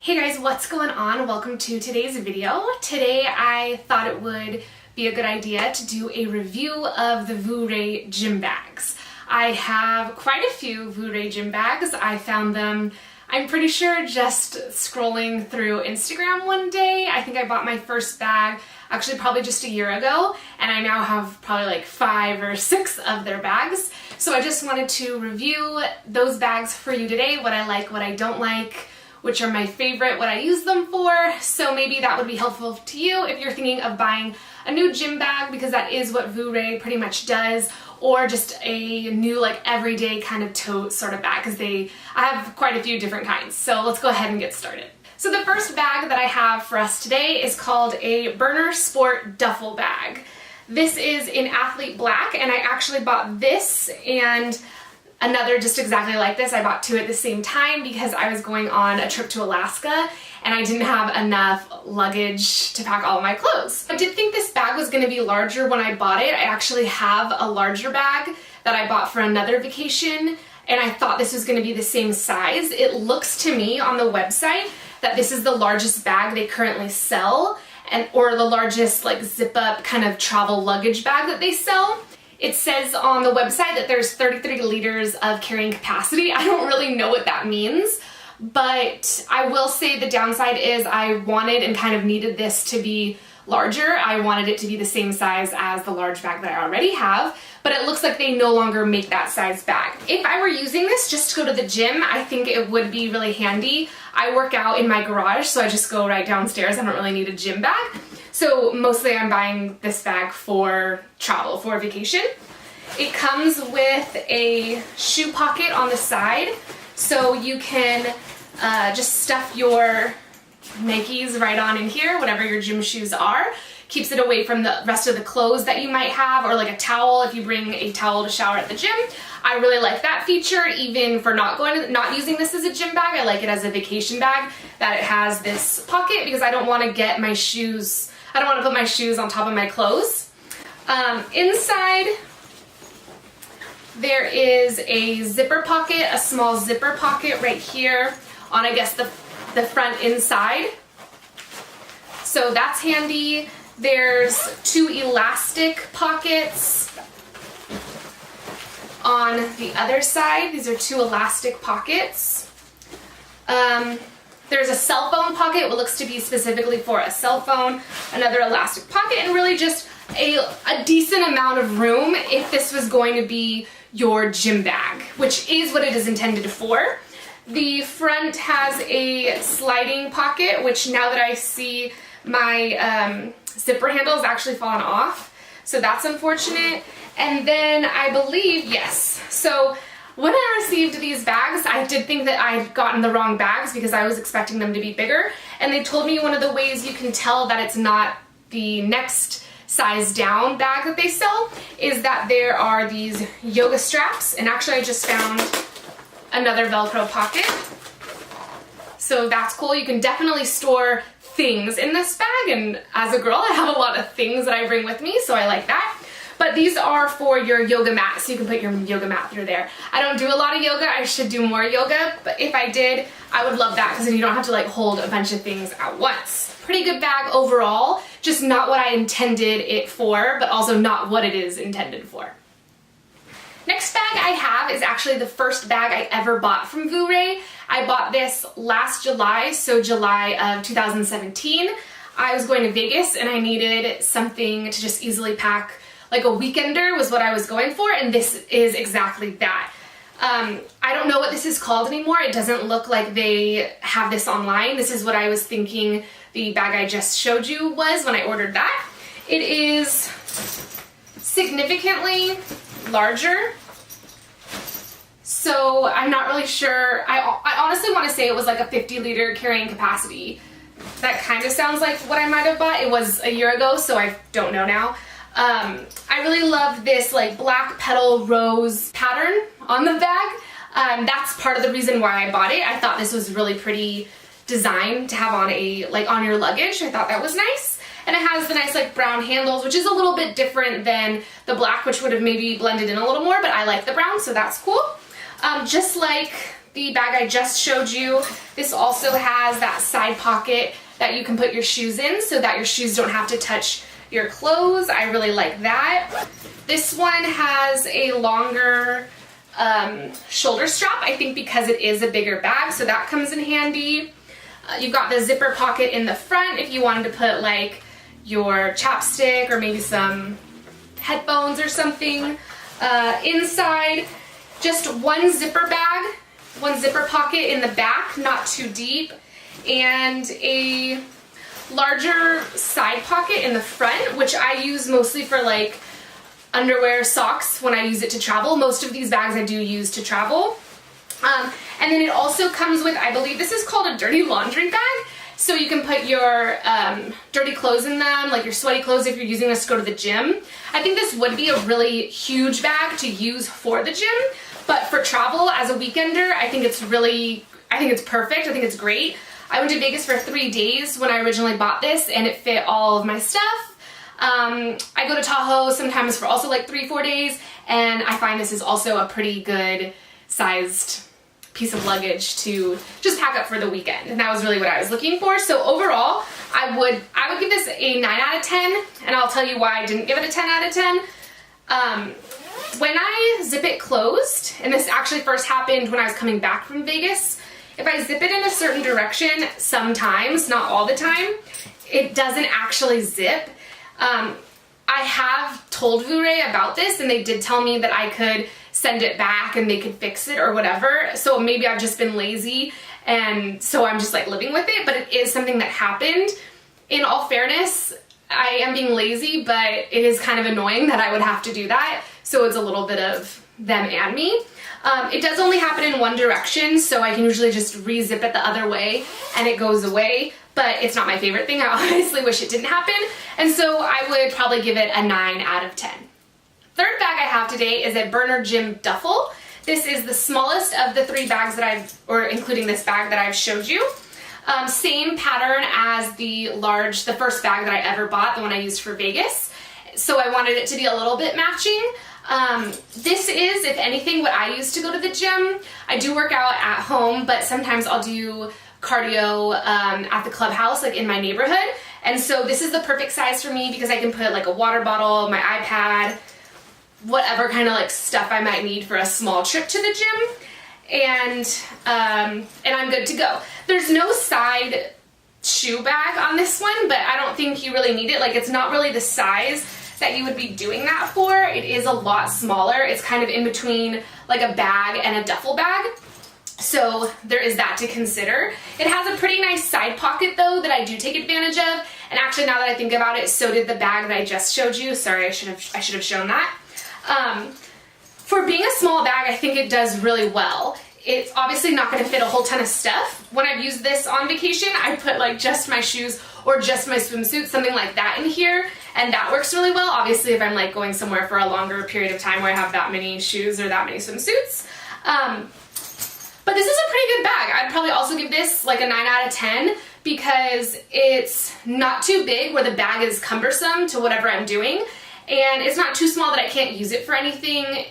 Hey guys, what's going on? Welcome to today's video. Today I thought it would be a good idea to do a review of the Vooray Gym Bags. I have quite a few Vooray Gym Bags. I found them, I'm pretty sure, just scrolling through Instagram one day. I think I bought my first bag actually probably just a year ago, and I now have probably like 5 or 6 of their bags. So I just wanted to review those bags for you today, what I like, what I don't like, which are my favorite, what I use them for. So maybe that would be helpful to you if you're thinking of buying a new gym bag, because that is what Vooray pretty much does, or just a new like everyday kind of tote sort of bag, because I have quite a few different kinds. So let's go ahead and get started. So the first bag that I have for us today is called a Burner Sport duffel bag. This is in athlete black, and I actually bought this and another just exactly like this. I bought 2 at the same time because I was going on a trip to Alaska and I didn't have enough luggage to pack all of my clothes. I did think this bag was going to be larger when I bought it. I actually have a larger bag that I bought for another vacation, and I thought this was going to be the same size. It looks to me on the website that this is the largest bag they currently sell, or the largest like zip up kind of travel luggage bag that they sell. It says on the website that there's 33 liters of carrying capacity. I don't really know what that means, but I will say the downside is I wanted and kind of needed this to be larger. I wanted it to be the same size as the large bag that I already have, but it looks like they no longer make that size bag. If I were using this just to go to the gym, I think it would be really handy. I work out in my garage, so I just go right downstairs. I don't really need a gym bag. So mostly I'm buying this bag for travel, for vacation. It comes with a shoe pocket on the side, so you can just stuff your Nikes right on in here, whatever your gym shoes are. Keeps it away from the rest of the clothes that you might have, or like a towel if you bring a towel to shower at the gym. I really like that feature, even for not using this as a gym bag. I like it as a vacation bag, that it has this pocket, because I don't want to get my shoes, I don't want to put my shoes on top of my clothes. Inside there is a zipper pocket, a small zipper pocket right here on, I guess, the front inside. So that's handy. There's 2 elastic pockets on the other side. These are 2 elastic pockets. There's a cell phone pocket, what looks to be specifically for a cell phone, another elastic pocket, and really just a decent amount of room if this was going to be your gym bag, which is what it is intended for. The front has a sliding pocket, which now that I see my zipper handle has actually fallen off, so that's unfortunate. And then I believe, yes, so when I received these bags, I did think that I'd gotten the wrong bags because I was expecting them to be bigger, and they told me one of the ways you can tell that it's not the next size down bag that they sell is that there are these yoga straps, and actually I just found another Velcro pocket. So that's cool. You can definitely store things in this bag, and as a girl I have a lot of things that I bring with me, so I like that. But these are for your yoga mat, so you can put your yoga mat through there. I don't do a lot of yoga. I should do more yoga, but if I did, I would love that, because then you don't have to like hold a bunch of things at once. Pretty good bag overall, just not what I intended it for, but also not what it is intended for. Next bag I have is actually the first bag I ever bought from Vooray. I bought this last July, so July of 2017. I was going to Vegas and I needed something to just easily pack, like a weekender was what I was going for, and this is exactly that. I don't know what this is called anymore. It doesn't look like they have this online. This is what I was thinking the bag I just showed you was when I ordered that. It is significantly larger, so I'm not really sure. I honestly want to say it was like a 50-liter carrying capacity. That kind of sounds like what I might have bought. It was a year ago, so I don't know now. I really love this like black petal rose pattern on the bag. That's part of the reason why I bought it. I thought this was really pretty design to have on on your luggage. I thought that was nice. And it has the nice like brown handles, which is a little bit different than the black, which would have maybe blended in a little more, but I like the brown, so that's cool. Just like the bag I just showed you. This also has that side pocket that you can put your shoes in so that your shoes don't have to touch your clothes. I really like that. This one has a longer shoulder strap, I think because it is a bigger bag, so that comes in handy. You've got the zipper pocket in the front if you wanted to put like your chapstick or maybe some headphones or something. Inside, just one zipper bag, one zipper pocket in the back, not too deep, and a larger side pocket in the front, which I use mostly for like underwear, socks when I use it to travel. Most of these bags I do use to travel. And then it also comes with, I believe this is called a dirty laundry bag. So you can put your dirty clothes in them, like your sweaty clothes if you're using this to go to the gym. I think this would be a really huge bag to use for the gym, but for travel as a weekender, I think it's perfect. I think it's great. I went to Vegas for 3 days when I originally bought this, and it fit all of my stuff. I go to Tahoe sometimes for also like 3-4 days, and I find this is also a pretty good sized piece of luggage to just pack up for the weekend, and that was really what I was looking for. So overall, I would give this a 9 out of 10, and I'll tell you why I didn't give it a 10 out of 10. When I zip it closed, and this actually first happened when I was coming back from Vegas, if I zip it in a certain direction, sometimes, not all the time, it doesn't actually zip. I have told Vooray about this, and they did tell me that I could send it back and they could fix it or whatever. So maybe I've just been lazy, and so I'm just like living with it, but it is something that happened. In all fairness, I am being lazy, but it is kind of annoying that I would have to do that. So it's a little bit of them and me. It does only happen in one direction, so I can usually just re-zip it the other way and it goes away, but it's not my favorite thing. I honestly wish it didn't happen, and so I would probably give it a 9 out of 10. Third bag I have today is a Burner Gym duffel. This is the smallest of the 3 bags that including this bag that I've showed you. Same pattern as the first bag that I ever bought, the one I used for Vegas. So I wanted it to be a little bit matching. This is, if anything, what I use to go to the gym. I do work out at home, but sometimes I'll do cardio at the clubhouse, like in my neighborhood. And so this is the perfect size for me because I can put like a water bottle, my iPad, whatever kind of like stuff I might need for a small trip to the gym, and I'm good to go. There's no side shoe bag on this one, but I don't think you really need it. Like, it's not really the size that you would be doing that for. It is a lot smaller. It's kind of in between like a bag and a duffel bag. So there is that to consider. It has a pretty nice side pocket though that I do take advantage of. And actually, now that I think about it, so did the bag that I just showed you. Sorry, I should have shown that. For being a small bag, I think it does really well. It's obviously not going to fit a whole ton of stuff. When I've used this on vacation, I put like just my shoes or just my swimsuit, something like that in here, and that works really well. Obviously, if I'm like going somewhere for a longer period of time where I have that many shoes or that many swimsuits. But this is a pretty good bag. I'd probably also give this like a 9 out of 10 because it's not too big where the bag is cumbersome to whatever I'm doing, and it's not too small that I can't use it for anything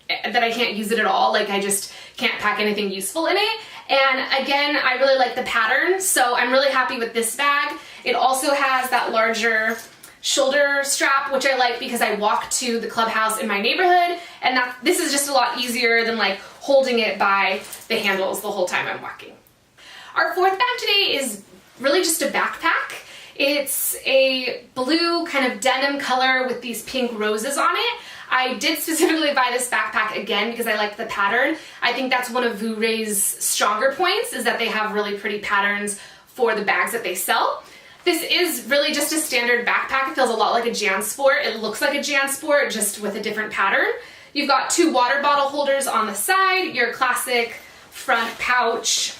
that I can't use it at all. Like, I just can't pack anything useful in it. And again, I really like the pattern, so I'm really happy with this bag. It also has that larger shoulder strap, which I like because I walk to the clubhouse in my neighborhood, and this is just a lot easier than like holding it by the handles the whole time I'm walking. Our fourth bag today is really just a backpack. It's a blue kind of denim color with these pink roses on it. I did specifically buy this backpack again because I like the pattern. I think that's one of Vooray's stronger points, is that they have really pretty patterns for the bags that they sell. This is really just a standard backpack. It feels a lot like a JanSport. It looks like a JanSport, just with a different pattern. You've got 2 water bottle holders on the side, your classic front pouch,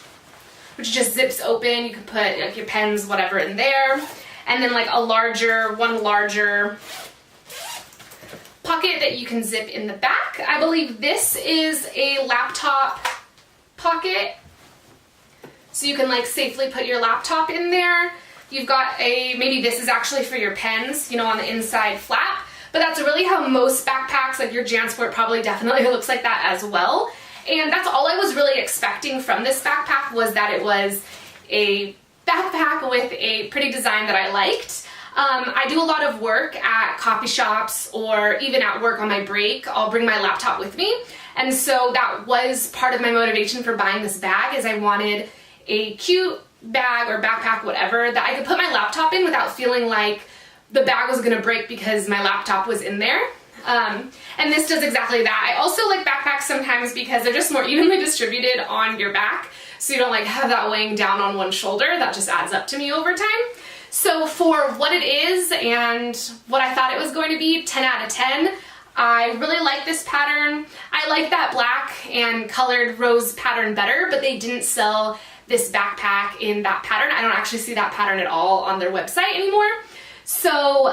which just zips open. You can put like your pens, whatever, in there. And then like one larger pocket that you can zip in the back. I believe this is a laptop pocket, so you can like safely put your laptop in there. You've got maybe this is actually for your pens, you know, on the inside flap, but that's really how most backpacks, like your JanSport probably definitely looks like that as well. And that's all I was really expecting from this backpack, was that it was a backpack with a pretty design that I liked. I do a lot of work at coffee shops or even at work on my break. I'll bring my laptop with me. And so that was part of my motivation for buying this bag, is I wanted a cute bag or backpack, whatever, that I could put my laptop in without feeling like the bag was gonna break because my laptop was in there. And this does exactly that. I also like backpacks sometimes because they're just more evenly distributed on your back, so you don't like have that weighing down on one shoulder. That just adds up to me over time. So for what it is and what I thought it was going to be, 10 out of 10. I really like this pattern. I like that black and colored rose pattern better, but they didn't sell this backpack in that pattern. I don't actually see that pattern at all on their website anymore. So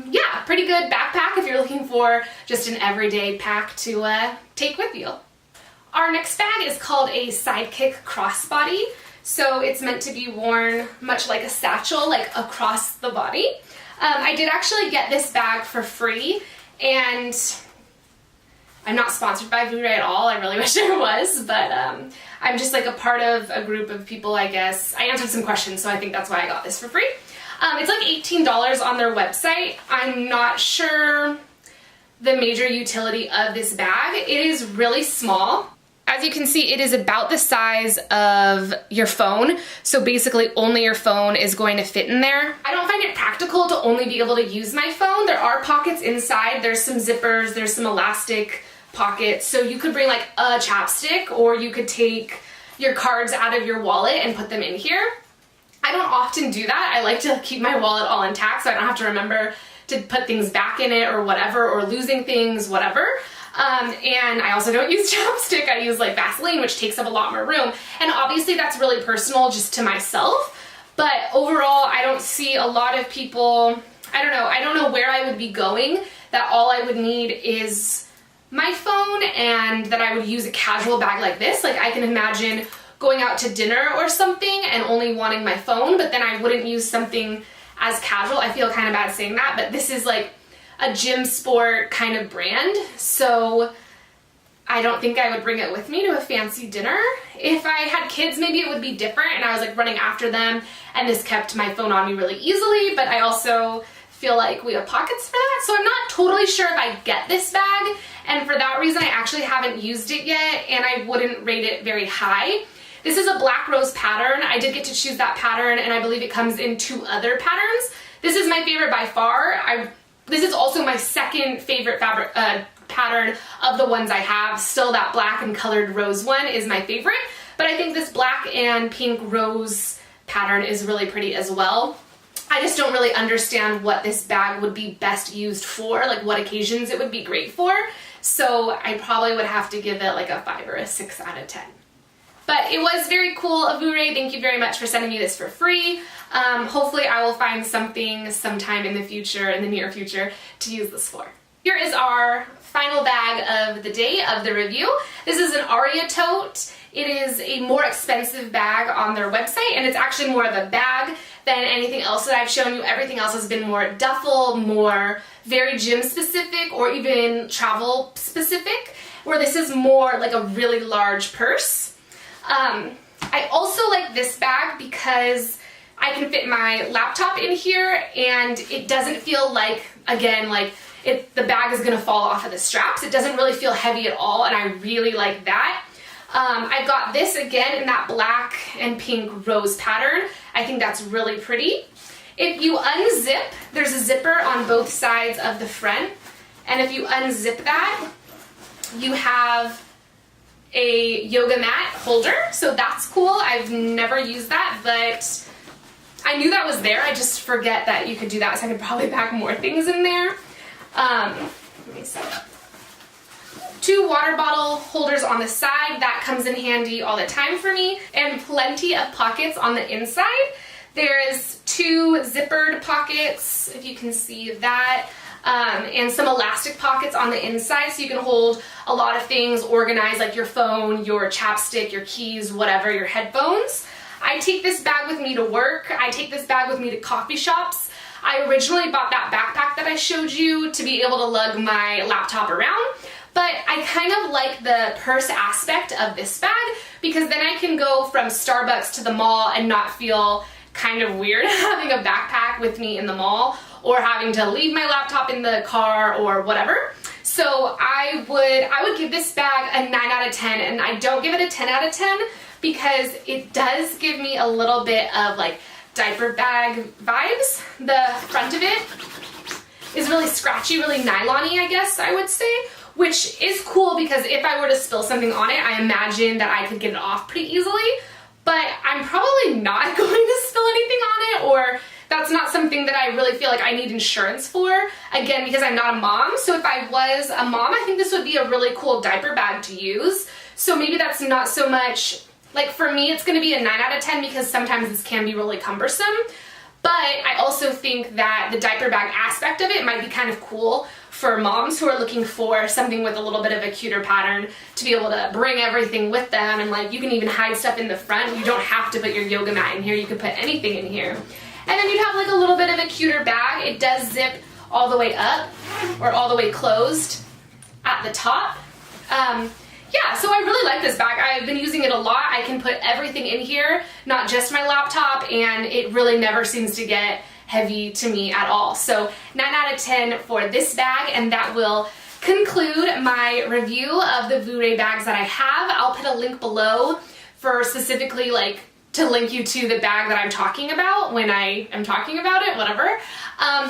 yeah, pretty good backpack if you're looking for just an everyday pack to take with you. Our next bag is called a SIDEKICK crossbody. So it's meant to be worn much like a satchel, like across the body. I did actually get this bag for free, and I'm not sponsored by Vooray at all. I really wish I was, but I'm just like a part of a group of people, I guess. I answered some questions, so I think that's why I got this for free. It's like $18 on their website. I'm not sure the major utility of this bag. It is really small. As you can see, it is about the size of your phone, so basically only your phone is going to fit in there. I don't find it practical to only be able to use my phone. There are pockets inside, there's some zippers, there's some elastic pockets, so you could bring like a chapstick, or you could take your cards out of your wallet and put them in here. I don't often do that. I like to keep my wallet all intact so I don't have to remember to put things back in it or whatever, or losing things, whatever. And I also don't use chapstick. I use like Vaseline, which takes up a lot more room. And obviously that's really personal just to myself. But overall, I don't see a lot of people, I don't know where I would be going, that all I would need is my phone and that I would use a casual bag like this. Like I can imagine going out to dinner or something and only wanting my phone, but then I wouldn't use something as casual. I feel kind of bad saying that, but this is like a gym sport kind of brand, so I don't think I would bring it with me to a fancy dinner. If I had kids, maybe it would be different and I was like running after them and this kept my phone on me really easily, but I also feel like we have pockets for that, so I'm not totally sure if I get this bag, and for that reason I actually haven't used it yet and I wouldn't rate it very high. This is a black rose pattern. I did get to choose that pattern, and I believe it comes in 2 other patterns. This is my favorite by far. This is also my second favorite fabric pattern of the ones I have. Still, that black and colored rose one is my favorite, but I think this black and pink rose pattern is really pretty as well. I just don't really understand what this bag would be best used for, like what occasions it would be great for, so I probably would have to give it like a 5 or a 6 out of 10. But it was very cool of Vooray. Thank you very much for sending me this for free. Hopefully I will find something sometime in the future, in the near future, to use this for. Here is our final bag of the day of the review. This is an ARIA tote. It is a more expensive bag on their website, and it's actually more of a bag than anything else that I've shown you. Everything else has been more duffel, more very gym specific, or even travel specific, where this is more like a really large purse. I also like this bag because I can fit my laptop in here and it doesn't feel like, again, like the bag is gonna fall off of the straps. It doesn't really feel heavy at all, and I really like that. I've got this again in that black and pink rose pattern. I think that's really pretty. If you unzip, there's a zipper on both sides of the front, and if you unzip that, you have a yoga mat holder, so that's cool. I've never used that, but I knew that was there. I just forget that you could do that, so I could probably pack more things in there. Let me see. 2 water bottle holders on the side. That comes in handy all the time for me, and plenty of pockets on the inside. There's 2 zippered pockets, if you can see that. And some elastic pockets on the inside, so you can hold a lot of things organized, like your phone, your chapstick, your keys, whatever, your headphones. I take this bag with me to work. I take this bag with me to coffee shops. I originally bought that backpack that I showed you to be able to lug my laptop around, but but I kind of like the purse aspect of this bag because then I can go from Starbucks to the mall and not feel kind of weird having a backpack with me in the mall or having to leave my laptop in the car or whatever. So I would give this bag a 9 out of 10, and I don't give it a 10 out of 10 because it does give me a little bit of like diaper bag vibes. The front of it is really scratchy, really nylon-y, I guess I would say, which is cool because if I were to spill something on it, I imagine that I could get it off pretty easily, but I'm probably not going to spill anything on it, or that's not something that I really feel like I need insurance for, again, because I'm not a mom. So if I was a mom, I think this would be a really cool diaper bag to use. So maybe that's not so much, like for me, it's gonna be a 9 out of 10 because sometimes this can be really cumbersome. But I also think that the diaper bag aspect of it might be kind of cool for moms who are looking for something with a little bit of a cuter pattern to be able to bring everything with them, and like you can even hide stuff in the front. You don't have to put your yoga mat in here, you can put anything in here. And then you'd have like a little bit of a cuter bag. It does zip all the way up or all the way closed at the top. Yeah, so I really like this bag. I've been using it a lot. I can put everything in here, not just my laptop, and it really never seems to get heavy to me at all. So 9 out of 10 for this bag, and that will conclude my review of the Vooray bags that I have. I'll put a link below for specifically like to link you to the bag that I'm talking about when I am talking about it, whatever.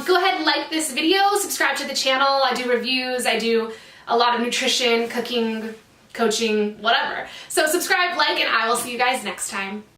Go ahead and like this video, subscribe to the channel. I do reviews, I do a lot of nutrition, cooking, coaching, whatever. So subscribe, like, and I will see you guys next time.